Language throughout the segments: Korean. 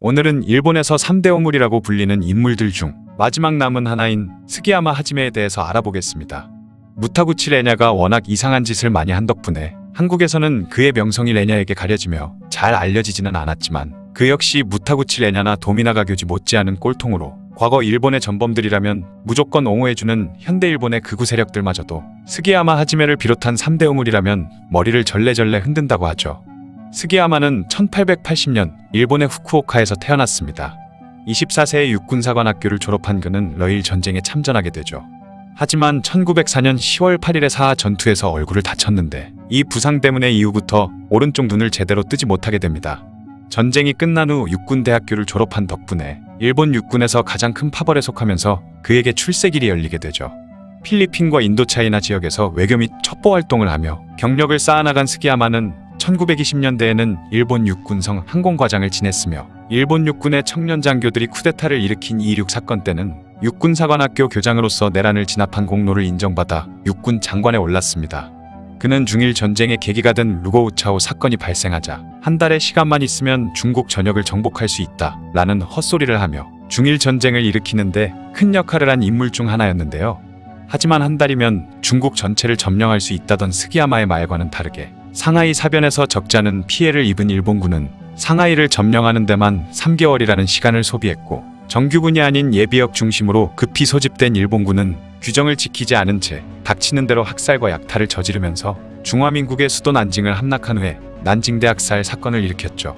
오늘은 일본에서 3대 오물이라고 불리는 인물들 중 마지막 남은 하나인 스기야마 하지메에 대해서 알아보겠습니다. 무타구치 레냐가 워낙 이상한 짓을 많이 한 덕분에 한국에서는 그의 명성이 레냐에게 가려지며 잘 알려지지는 않았지만 그 역시 무타구치 레냐나 도미나가 교지 못지않은 꼴통으로 과거 일본의 전범들이라면 무조건 옹호해주는 현대 일본의 극우 세력들마저도 스기야마 하지메를 비롯한 3대 오물이라면 머리를 절레절레 흔든다고 하죠. 스기야마는 1880년 일본의 후쿠오카에서 태어났습니다. 24세에 육군사관학교를 졸업한 그는 러일 전쟁에 참전하게 되죠. 하지만 1904년 10월 8일의 사하 전투에서 얼굴을 다쳤는데 이 부상 때문에 이후부터 오른쪽 눈을 제대로 뜨지 못하게 됩니다. 전쟁이 끝난 후 육군대학교를 졸업한 덕분에 일본 육군에서 가장 큰 파벌에 속하면서 그에게 출세길이 열리게 되죠. 필리핀과 인도차이나 지역에서 외교 및 첩보 활동을 하며 경력을 쌓아나간 스기야마는 1920년대에는 일본 육군성 항공과장을 지냈으며 일본 육군의 청년 장교들이 쿠데타를 일으킨 2.16 사건 때는 육군사관학교 교장으로서 내란을 진압한 공로를 인정받아 육군 장관에 올랐습니다. 그는 중일 전쟁의 계기가 된 루고우차오 사건이 발생하자 한 달의 시간만 있으면 중국 전역을 정복할 수 있다 라는 헛소리를 하며 중일 전쟁을 일으키는데 큰 역할을 한 인물 중 하나였는데요. 하지만 한 달이면 중국 전체를 점령할 수 있다던 스기야마의 말과는 다르게 상하이 사변에서 적지 않은 피해를 입은 일본군은 상하이를 점령하는 데만 3개월이라는 시간을 소비했고 정규군이 아닌 예비역 중심으로 급히 소집된 일본군은 규정을 지키지 않은 채 닥치는 대로 학살과 약탈을 저지르면서 중화민국의 수도 난징을 함락한 후에 난징대 학살 사건을 일으켰죠.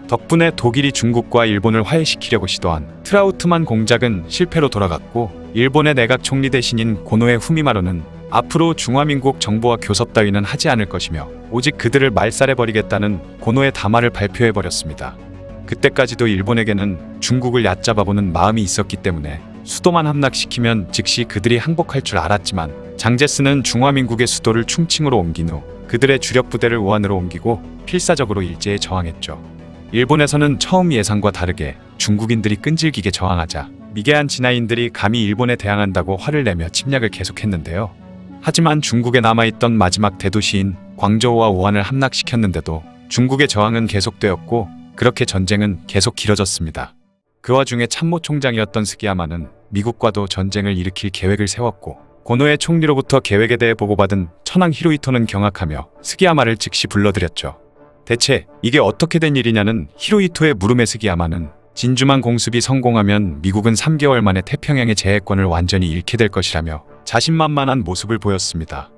덕분에 독일이 중국과 일본을 화해시키려고 시도한 트라우트만 공작은 실패로 돌아갔고 일본의 내각 총리 대신인 고노에 후미마루는 앞으로 중화민국 정부와 교섭 따위는 하지 않을 것이며 오직 그들을 말살해버리겠다는 고노의 담화를 발표해버렸습니다. 그때까지도 일본에게는 중국을 얕잡아보는 마음이 있었기 때문에 수도만 함락시키면 즉시 그들이 항복할 줄 알았지만 장제스는 중화민국의 수도를 충칭으로 옮긴 후 그들의 주력 부대를 우한으로 옮기고 필사적으로 일제에 저항했죠. 일본에서는 처음 예상과 다르게 중국인들이 끈질기게 저항하자 미개한 진화인들이 감히 일본에 대항한다고 화를 내며 침략을 계속했는데요. 하지만 중국에 남아있던 마지막 대도시인 광저우와 우한을 함락시켰는데도 중국의 저항은 계속되었고 그렇게 전쟁은 계속 길어졌습니다. 그 와중에 참모총장이었던 스기야마는 미국과도 전쟁을 일으킬 계획을 세웠고 고노의 총리로부터 계획에 대해 보고받은 천황 히로히토는 경악하며 스기야마를 즉시 불러들였죠. 대체 이게 어떻게 된 일이냐는 히로히토의 물음에 스기야마는 진주만 공습이 성공하면 미국은 3개월 만에 태평양의 제해권을 완전히 잃게 될 것이라며 자신만만한 모습을 보였습니다.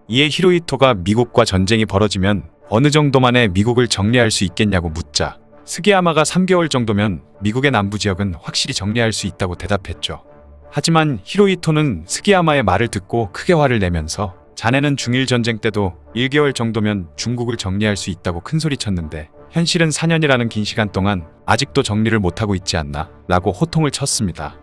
이에 히로히토가 미국과 전쟁이 벌어지면 어느 정도 만에 미국을 정리할 수 있겠냐고 묻자 스기야마가 3개월 정도면 미국의 남부 지역은 확실히 정리할 수 있다고 대답했죠. 하지만 히로히토는 스기야마의 말을 듣고 크게 화를 내면서 자네는 중일 전쟁 때도 1개월 정도면 중국을 정리할 수 있다고 큰소리쳤는데 현실은 4년이라는 긴 시간 동안 아직도 정리를 못하고 있지 않나? 라고 호통을 쳤습니다.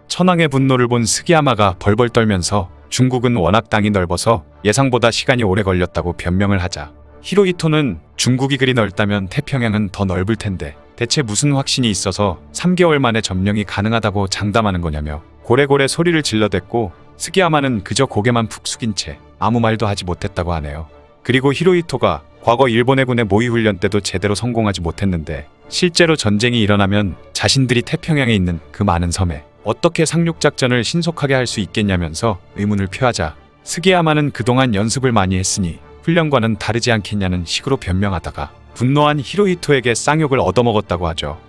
천황의 분노를 본 스기야마가 벌벌 떨면서 중국은 워낙 땅이 넓어서 예상보다 시간이 오래 걸렸다고 변명을 하자 히로히토는 중국이 그리 넓다면 태평양은 더 넓을 텐데 대체 무슨 확신이 있어서 3개월 만에 점령이 가능하다고 장담하는 거냐며 고래고래 소리를 질러댔고 스기야마는 그저 고개만 푹 숙인 채 아무 말도 하지 못했다고 하네요. 그리고 히로히토가 과거 일본 해군의 모의훈련 때도 제대로 성공하지 못했는데 실제로 전쟁이 일어나면 자신들이 태평양에 있는 그 많은 섬에 어떻게 상륙작전을 신속하게 할 수 있겠냐면서 의문을 표하자 스기야마는 그동안 연습을 많이 했으니 훈련과는 다르지 않겠냐는 식으로 변명하다가 분노한 히로히토에게 쌍욕을 얻어먹었다고 하죠.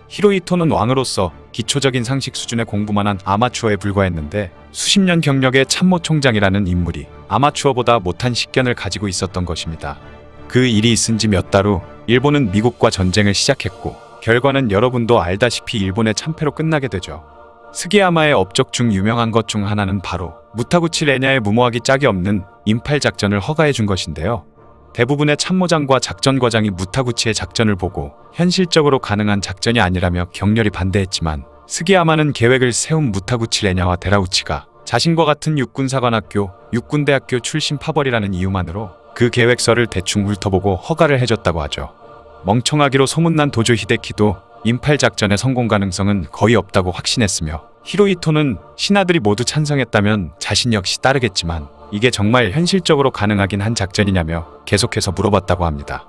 히로히토는 왕으로서 기초적인 상식 수준의 공부만 한 아마추어에 불과했는데 수십 년 경력의 참모총장이라는 인물이 아마추어보다 못한 식견을 가지고 있었던 것입니다. 그 일이 있은 지 몇 달 후 일본은 미국과 전쟁을 시작했고 결과는 여러분도 알다시피 일본의 참패로 끝나게 되죠. 스기야마의 업적 중 유명한 것 중 하나는 바로 무타구치 레냐의 무모하기 짝이 없는 인팔 작전을 허가해 준 것인데요. 대부분의 참모장과 작전과장이 무타구치의 작전을 보고 현실적으로 가능한 작전이 아니라며 격렬히 반대했지만 스기야마는 계획을 세운 무타구치 레냐와 데라우치가 자신과 같은 육군사관학교, 육군대학교 출신 파벌이라는 이유만으로 그 계획서를 대충 훑어보고 허가를 해줬다고 하죠. 멍청하기로 소문난 도조 히데키도 인팔 작전의 성공 가능성은 거의 없다고 확신했으며 히로히토는 신하들이 모두 찬성했다면 자신 역시 따르겠지만 이게 정말 현실적으로 가능하긴 한 작전이냐며 계속해서 물어봤다고 합니다.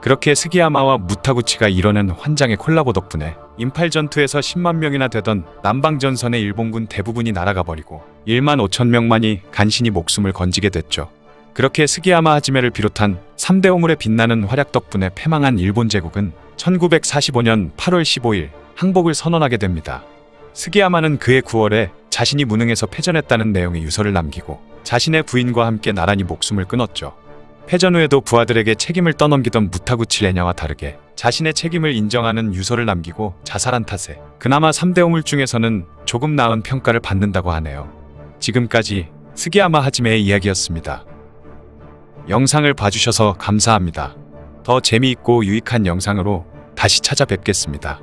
그렇게 스기야마와 무타구치가 이뤄낸 환장의 콜라보 덕분에 인팔 전투에서 10만 명이나 되던 남방전선의 일본군 대부분이 날아가 버리고 1만 5천 명만이 간신히 목숨을 건지게 됐죠. 그렇게 스기야마 하지메를 비롯한 3대 오물의 빛나는 활약 덕분에 패망한 일본 제국은 1945년 8월 15일 항복을 선언하게 됩니다. 스기야마는 그해 9월에 자신이 무능해서 패전했다는 내용의 유서를 남기고 자신의 부인과 함께 나란히 목숨을 끊었죠. 패전 후에도 부하들에게 책임을 떠넘기던 무타구치 레냐와 다르게 자신의 책임을 인정하는 유서를 남기고 자살한 탓에 그나마 3대 오물 중에서는 조금 나은 평가를 받는다고 하네요. 지금까지 스기야마 하지메의 이야기였습니다. 영상을 봐주셔서 감사합니다. 더 재미있고 유익한 영상으로 다시 찾아뵙겠습니다.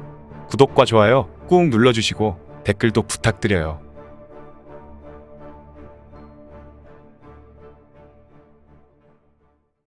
구독과 좋아요 꾹 눌러주시고 댓글도 부탁드려요.